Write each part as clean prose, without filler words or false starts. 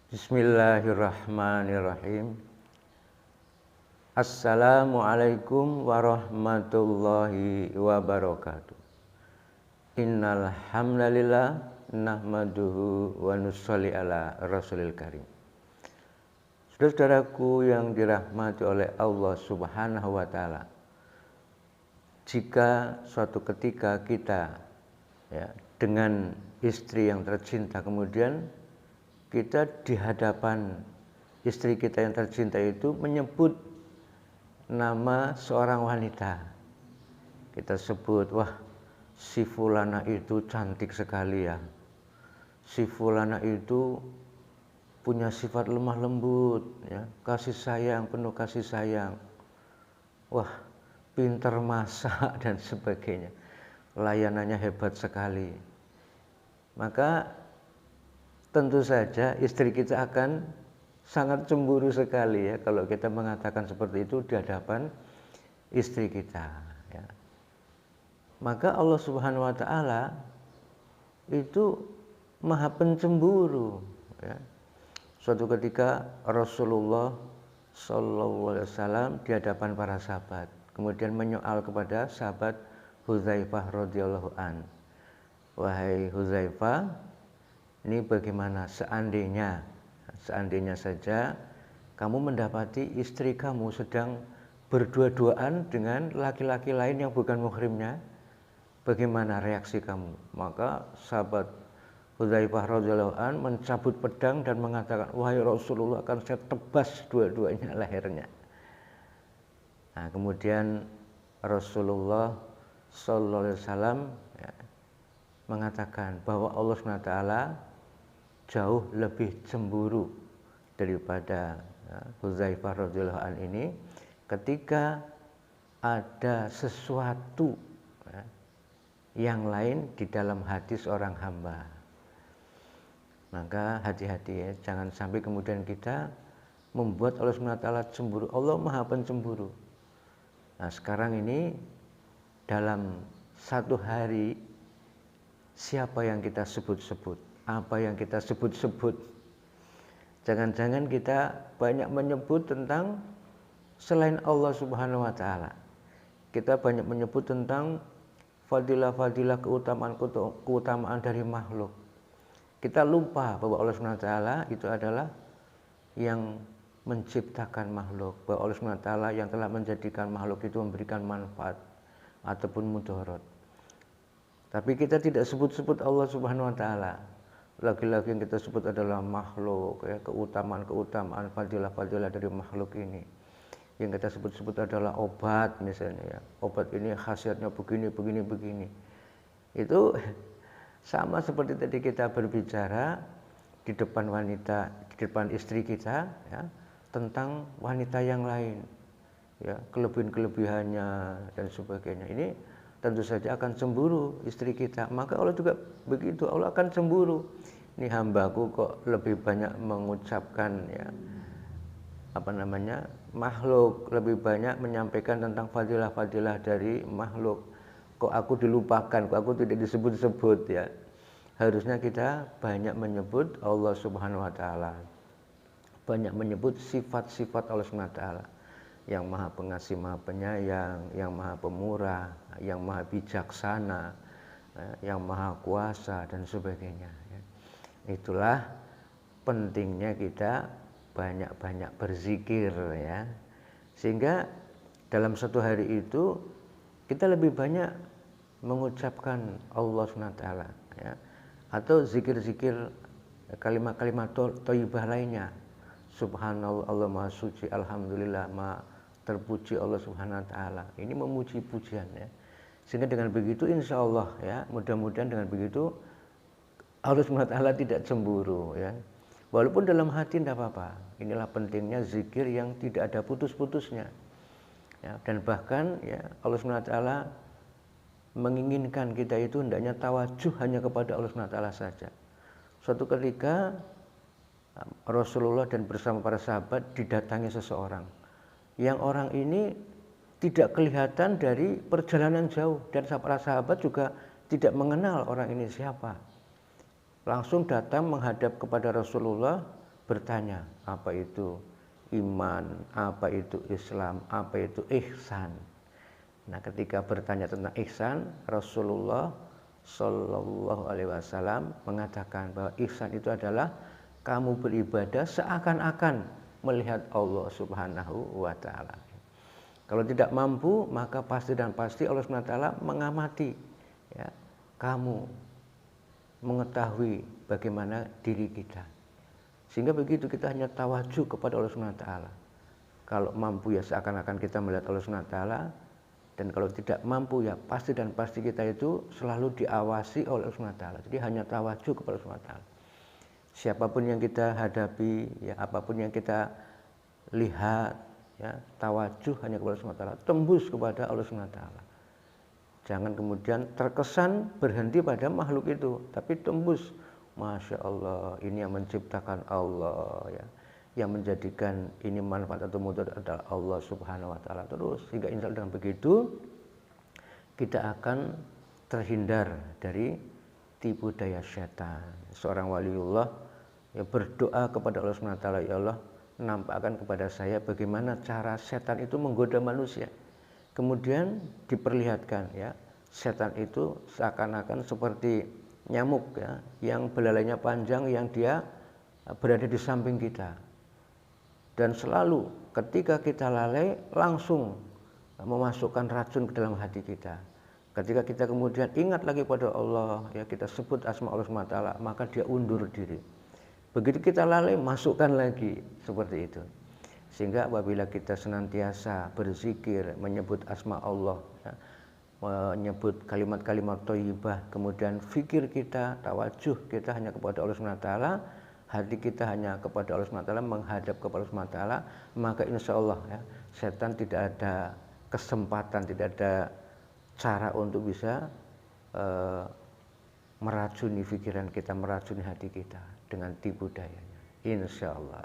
Bismillahirrahmanirrahim. Assalamualaikum warahmatullahi wabarakatuh. Innal hamdalillah nahmaduhu wa nusolli ala rasulil karim. Saudara-saudaraku yang dirahmati oleh Allah Subhanahu wa taala. Jika suatu ketika kita dengan istri yang tercinta, kemudian kita di hadapan istri kita yang tercinta itu menyebut nama seorang wanita. Kita sebut, wah si fulana itu cantik sekali ya. Si fulana itu punya sifat lemah lembut, ya, kasih sayang, penuh kasih sayang. Wah, pintar masak dan sebagainya. Layanannya hebat sekali. Maka tentu saja istri kita akan sangat cemburu sekali ya kalau kita mengatakan seperti itu di hadapan istri kita ya. Maka Allah Subhanahu wa taala itu Maha Pencemburu ya. Suatu ketika Rasulullah sallallahu alaihi wasallam di hadapan para sahabat, kemudian menyoal kepada sahabat Hudzaifah radhiyallahu an. Wahai Hudzaifah, ini bagaimana seandainya saja kamu mendapati istri kamu sedang berdua-duaan dengan laki-laki lain yang bukan muhrimnya, bagaimana reaksi kamu? Maka sahabat Hudzaifah radhiyallahu an mencabut pedang dan mengatakan, wahai Rasulullah, akan saya tebas dua-duanya lehernya. Nah, kemudian Rasulullah sallallahu alaihi wasallam mengatakan bahwa Allah SWT jauh lebih cemburu daripada Hudzaifah radhiyallahu an ini ketika ada sesuatu yang lain di dalam hati seorang hamba. Maka hati-hati ya, jangan sampai kemudian kita membuat Allah SWT cemburu. Allah Maha Pencemburu. Nah, sekarang ini dalam satu hari siapa yang kita sebut-sebut, apa yang kita sebut-sebut. Jangan-jangan kita banyak menyebut tentang selain Allah Subhanahu wa taala. Kita banyak menyebut tentang fadilah-fadilah, keutamaan dari makhluk. Kita lupa bahwa Allah Subhanahu wa taala itu adalah yang menciptakan makhluk, bahwa Allah Subhanahu wa taala yang telah menjadikan makhluk itu memberikan manfaat ataupun mudarat. Tapi kita tidak sebut-sebut Allah Subhanahu wa taala. Lagi-lagi yang kita sebut adalah makhluk ya, keutamaan-keutamaan, fadilah-fadilah dari makhluk ini. Yang kita sebut-sebut adalah obat misalnya ya. Obat ini khasiatnya begini. Itu sama seperti tadi kita berbicara di depan wanita, di depan istri kita ya, tentang wanita yang lain. Ya, kelebihan-kelebihannya dan sebagainya. Ini tentu saja akan cemburu istri kita. Maka Allah juga begitu, Allah akan cemburu. Ini hambaku kok lebih banyak mengucapkan ya makhluk, lebih banyak menyampaikan tentang fadilah-fadilah dari makhluk. Kok aku dilupakan, kok aku tidak disebut-sebut ya. Harusnya kita banyak menyebut Allah Subhanahu wa taala. Banyak menyebut sifat-sifat Allah Subhanahu wa taala. Yang Maha Pengasih, Maha Penyayang, yang Maha Pemurah, yang Maha Bijaksana, yang Maha Kuasa dan sebagainya. Itulah pentingnya kita banyak-banyak berzikir ya. Sehingga dalam satu hari itu kita lebih banyak mengucapkan Allah SWT ya. Atau zikir-zikir kalimat-kalimat thayyibah lainnya. Subhanallah, Allah Maha Suci, alhamdulillah, Maha terpuji Allah Subhanahu wa taala. Ini memuji pujian ya. Sehingga dengan begitu insya Allah ya, mudah-mudahan dengan begitu Allah Subhanahu wa taala tidak cemburu ya. Walaupun dalam hati tidak apa-apa. Inilah pentingnya zikir yang tidak ada putus-putusnya. Ya, dan bahkan ya Allah Subhanahu wa taala menginginkan kita itu hendaknya tawajuh hanya kepada Allah Subhanahu wa taala saja. Suatu ketika Rasulullah dan bersama para sahabat didatangi seseorang. Yang orang ini tidak kelihatan dari perjalanan jauh dan para sahabat juga tidak mengenal orang ini siapa. Langsung datang menghadap kepada Rasulullah bertanya apa itu iman, apa itu Islam, apa itu ihsan. Nah, ketika bertanya tentang ihsan, Rasulullah Shallallahu Alaihi Wasallam mengatakan bahwa ihsan itu adalah kamu beribadah seakan-akan melihat Allah Subhanahu wa Ta'ala. Kalau tidak mampu, maka pasti dan pasti Allah Subhanahu wa Ta'ala mengamati, ya, kamu mengetahui bagaimana diri kita. Sehingga begitu kita hanya tawajuh kepada Allah Subhanahu wa Ta'ala. Kalau mampu ya seakan-akan kita melihat Allah Subhanahu wa Ta'ala. Dan kalau tidak mampu ya pasti dan pasti kita itu selalu diawasi oleh Allah Subhanahu wa Ta'ala. Jadi hanya tawajuh kepada Allah Subhanahu wa Ta'ala. Siapapun yang kita hadapi, ya apapun yang kita lihat, ya tawajuh hanya kepada Allah Subhanahu wa Ta'ala, tembus kepada Allah Subhanahu wa Ta'ala. Jangan kemudian terkesan berhenti pada makhluk itu, tapi tembus. Masya Allah, ini yang menciptakan Allah, ya, yang menjadikan ini manfaat atau mudarat adalah Allah Subhanahu wa Ta'ala. Terus sehingga insya Allah dengan begitu kita akan terhindar dari tipu daya setan. Seorang waliullah ya berdoa kepada Allah Subhanahu wa Ta'ala, ya Allah, nampakkan kepada saya bagaimana cara setan itu menggoda manusia. Kemudian diperlihatkan, ya, setan itu seakan-akan seperti nyamuk, ya, yang belalainya panjang, yang dia berada di samping kita. Dan selalu ketika kita lalai langsung memasukkan racun ke dalam hati kita. Ketika kita kemudian ingat lagi pada Allah, ya kita sebut asma Allah SWT, maka dia undur diri. Begitu kita lalai, masukkan lagi seperti itu. Sehingga apabila kita senantiasa berzikir, menyebut asma Allah, ya, menyebut kalimat-kalimat thayyibah, kemudian fikir kita, tawajuh kita hanya kepada Allah SWT, hati kita hanya kepada Allah SWT, menghadap kepada Allah SWT, maka insya Allah, ya, setan tidak ada kesempatan, tidak ada cara untuk bisa meracuni pikiran kita, meracuni hati kita dengan tipu dayanya. Insya Allah.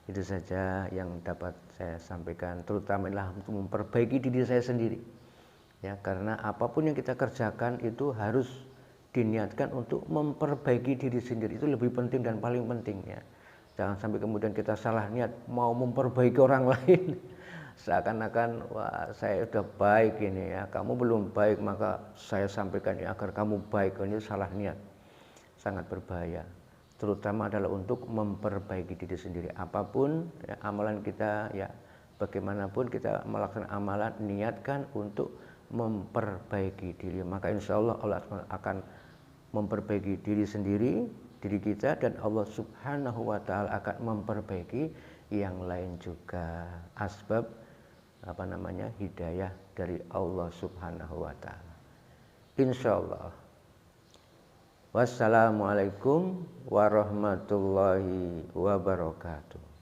Itu saja yang dapat saya sampaikan, terutama untuk memperbaiki diri saya sendiri. Ya, karena apapun yang kita kerjakan itu harus diniatkan untuk memperbaiki diri sendiri, itu lebih penting dan paling penting, ya. Jangan sampai kemudian kita salah niat mau memperbaiki orang lain. Seakan-akan wah saya sudah baik ini, ya, kamu belum baik maka saya sampaikan ya agar kamu baik. Ini salah niat, sangat berbahaya. Terutama adalah untuk memperbaiki diri sendiri. Apapun, ya, amalan kita, ya bagaimanapun kita melaksanakan amalan, niatkan untuk memperbaiki diri, maka insya Allah Allah akan memperbaiki diri sendiri, diri kita, dan Allah Subhanahu wa Ta'ala akan memperbaiki yang lain juga. Asbab hidayah dari Allah Subhanahu wa Ta'ala, insya Allah. Wassalamualaikum warahmatullahi wabarakatuh.